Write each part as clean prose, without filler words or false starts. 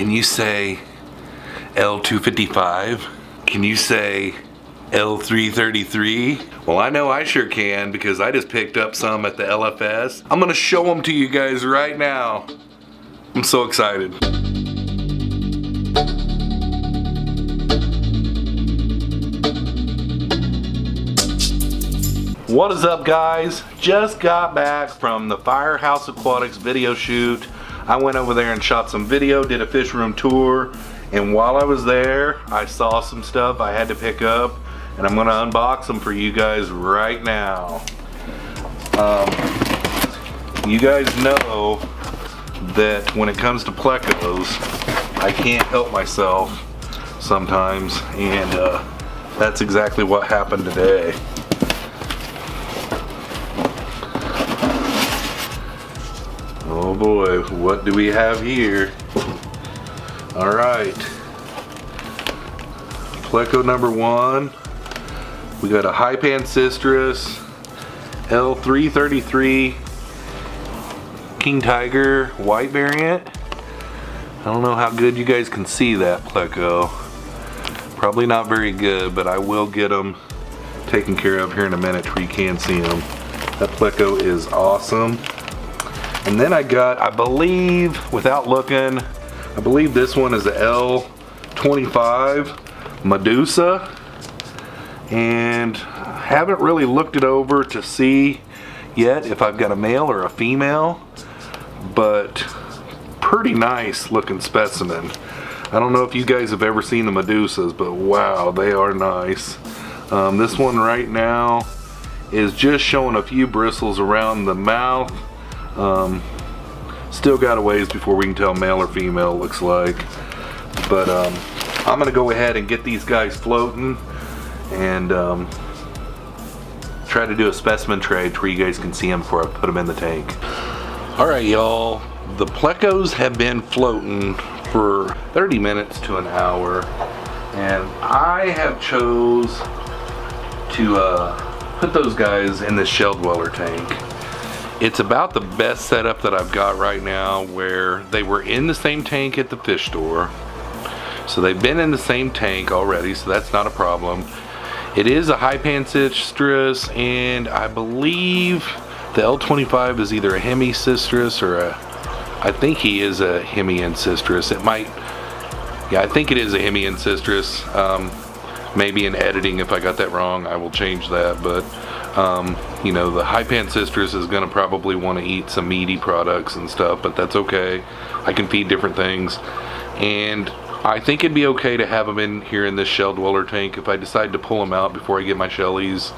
Can you say L255? Can you say L333? Well, I know I sure can because I just picked up some at the LFS. I'm gonna show them to you guys right now. I'm so excited. What is up, guys? Just got back from the Firehouse Aquatics video shoot. I went over there and shot some video, did a fish room tour, and while I was there, I saw some stuff I had to pick up, and I'm gonna unbox them for you guys right now. You guys know that when it comes to Plecos, I can't help myself sometimes, and that's exactly what happened today. Oh boy, what do we have here? Alright. Pleco number 1. We got a Hypan Cistrus L333 King Tiger white variant. I don't know how good you guys can see that Pleco. Probably not very good, but I will get them taken care of here in a minute where you can see them. That Pleco is awesome. And then I got, I believe, without looking, I believe this one is the L25 Medusa. And I haven't really looked it over to see yet if I've got a male or a female. But pretty nice looking specimen. I don't know if you guys have ever seen the Medusas, but wow, they are nice. This one right now is just showing a few bristles around the mouth. Still got a ways before we can tell male or female, looks like. But I'm gonna go ahead and get these guys floating and try to do a specimen trade where you guys can see them before I put them in the tank. Alright, y'all, the Plecos have been floating for 30 minutes to an hour, and I have chose to put those guys in the shell dweller tank. It's about the best setup that I've got right now, where they were in the same tank at the fish store. So they've been in the same tank already, so that's not a problem. It is a Hypan Cistrus, and I believe the L25 is either a Hemi Cistrus or I think he is a Hemian Cistrus. It might, yeah, I think it is a Hemian Cistrus. Maybe in editing, if I got that wrong, I will change that, but you know, the Hypan Cistrus is gonna probably want to eat some meaty products and stuff, but that's okay. I can feed different things, and I think it'd be okay to have them in here in this shell dweller tank. If I decide to pull them out before I get my shellies,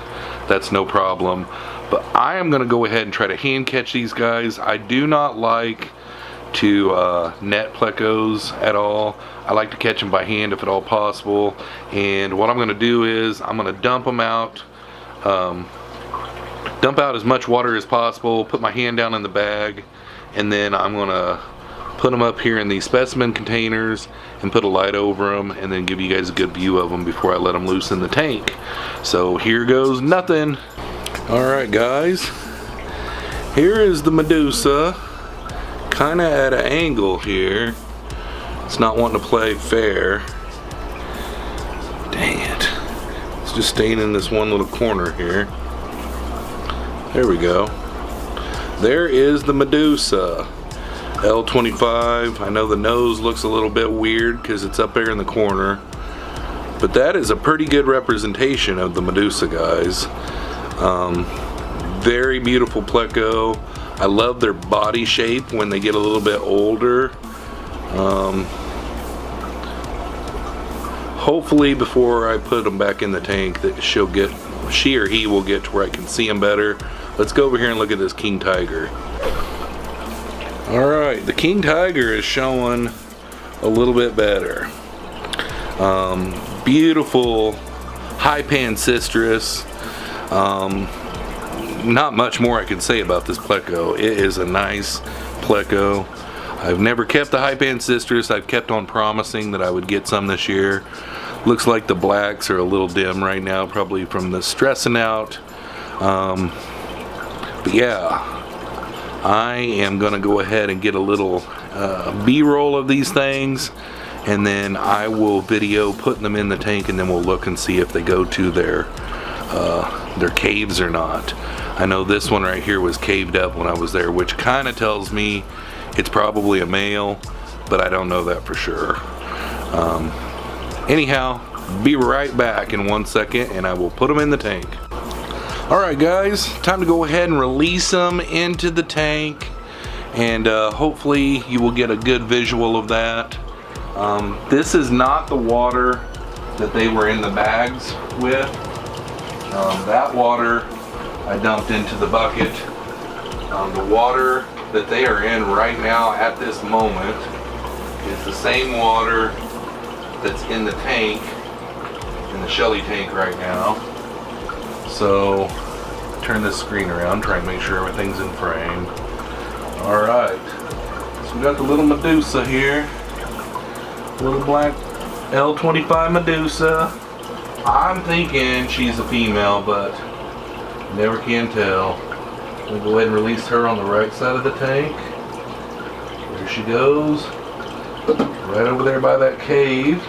that's no problem. But I am gonna go ahead and try to hand catch these guys. I do not like to net Plecos at all. I like to catch them by hand if at all possible. And what I'm gonna do is I'm gonna dump them out. Dump out as much water as possible, put my hand down in the bag, and then I'm gonna put them up here in these specimen containers and put a light over them, and then give you guys a good view of them before I let them loose in the tank. So here goes nothing. Alright guys, here is the Medusa, kinda at an angle here. It's not wanting to play fair. Dang it. It's just staying in this one little corner here. There we go. There is the Medusa L25. I know the nose looks a little bit weird because it's up there in the corner, but that is a pretty good representation of the Medusa, guys. Very beautiful Pleco. I love their body shape when they get a little bit older. Hopefully before I put them back in the tank that she or he will get to where I can see them better. Let's go over here and look at this King Tiger. Alright, the King Tiger is showing a little bit better. Beautiful Hypan Cistrus. Not much more I can say about this Pleco. It is a nice Pleco. I've never kept the Hypan Cistrus. I've kept on promising that I would get some this year. Looks like the blacks are a little dim right now, probably from the stressing out. But yeah, I am gonna go ahead and get a little B-roll of these things, and then I will video putting them in the tank, and then we'll look and see if they go to their caves or not. I know this one right here was caved up when I was there, which kind of tells me it's probably a male, but I don't know that for sure. Anyhow, be right back in 1 second and I will put them in the tank. Alright guys, time to go ahead and release them into the tank, and hopefully you will get a good visual of that. This is not the water that they were in the bags with. That water I dumped into the bucket. The water that they are in right now at this moment is the same water that's in the tank, in the Shelly tank right now. So turn this screen around, try and make sure everything's in frame. Alright, so we got the little Medusa here, little black L25 Medusa. I'm thinking she's a female, but never can tell. We'll go ahead and release her on the right side of the tank. There she goes, right over there by that cave.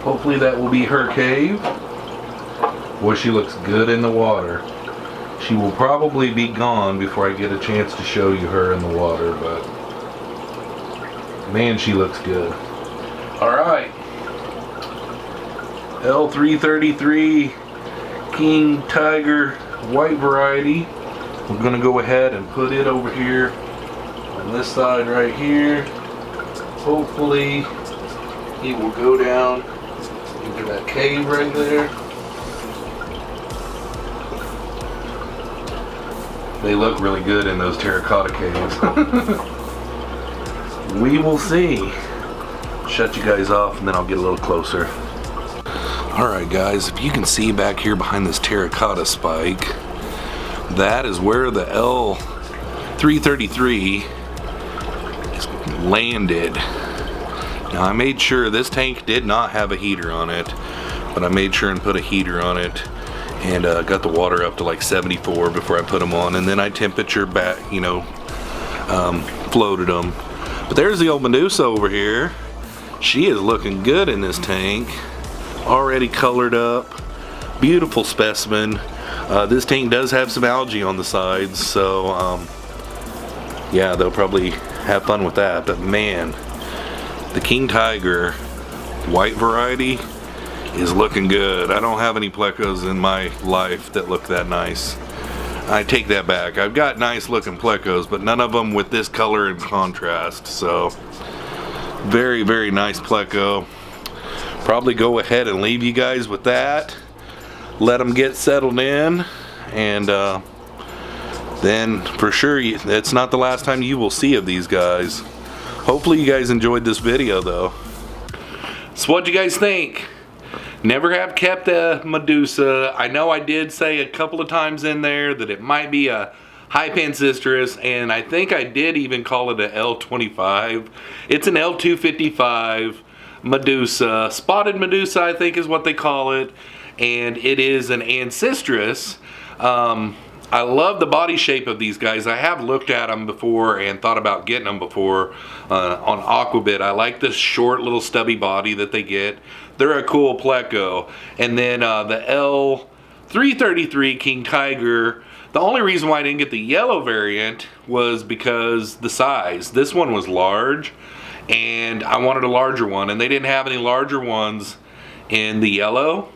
Hopefully that will be her cave. Boy, she looks good in the water. She will probably be gone before I get a chance to show you her in the water, but man, she looks good. Alright, L333 King Tiger white variety. We're going to go ahead and put it over here on this side right here. Hopefully he will go down into that cave right there. They look really good in those terracotta caves. We will see. Shut you guys off and then I'll get a little closer. Alright guys, if you can see back here behind this terracotta spike, that is where the L333 is landed. Now I made sure this tank did not have a heater on it, but I made sure and put a heater on it, and got the water up to like 74 before I put them on, and then I temperature back, floated them. But there's the old Medusa over here. She is looking good in this tank, already colored up, beautiful specimen. This tank does have some algae on the sides, so yeah, they'll probably have fun with that. But man, the King Tiger white variety is looking good. I don't have any Plecos in my life that look that nice. I take that back. I've got nice looking Plecos, but none of them with this color and contrast. So very, very nice Pleco. Probably go ahead and leave you guys with that. Let them get settled in, and then for sure it's not the last time you will see of these guys. Hopefully you guys enjoyed this video though. So what'd you guys think? Never have kept a Medusa. I know I did say a couple of times in there that it might be a Hypancistrus, and I think I did even call it a L25. It's an L255 Medusa. Spotted Medusa, I think is what they call it. And it is an Ancistrus. I love the body shape of these guys. I have looked at them before and thought about getting them before on Aquabit. I like this short little stubby body that they get. They're a cool Pleco. And then the L333 King Tiger, the only reason why I didn't get the yellow variant was because the size. This one was large and I wanted a larger one, and they didn't have any larger ones in the yellow.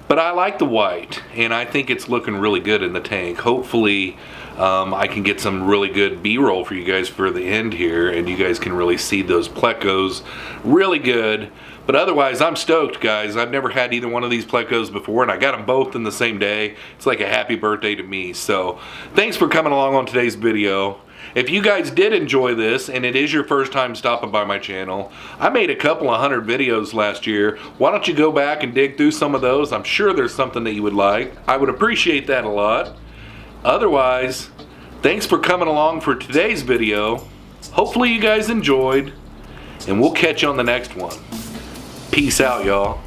But I like the white, and I think it's looking really good in the tank. Hopefully I can get some really good B-roll for you guys for the end here, and you guys can really see those Plecos really good. But otherwise, I'm stoked, guys. I've never had either one of these Plecos before, and I got them both in the same day. It's like a happy birthday to me. So thanks for coming along on today's video. If you guys did enjoy this, and it is your first time stopping by my channel, I made a couple of 100 videos last year. Why don't you go back and dig through some of those? I'm sure there's something that you would like. I would appreciate that a lot. Otherwise, thanks for coming along for today's video. Hopefully you guys enjoyed, and we'll catch you on the next one. Peace out, y'all.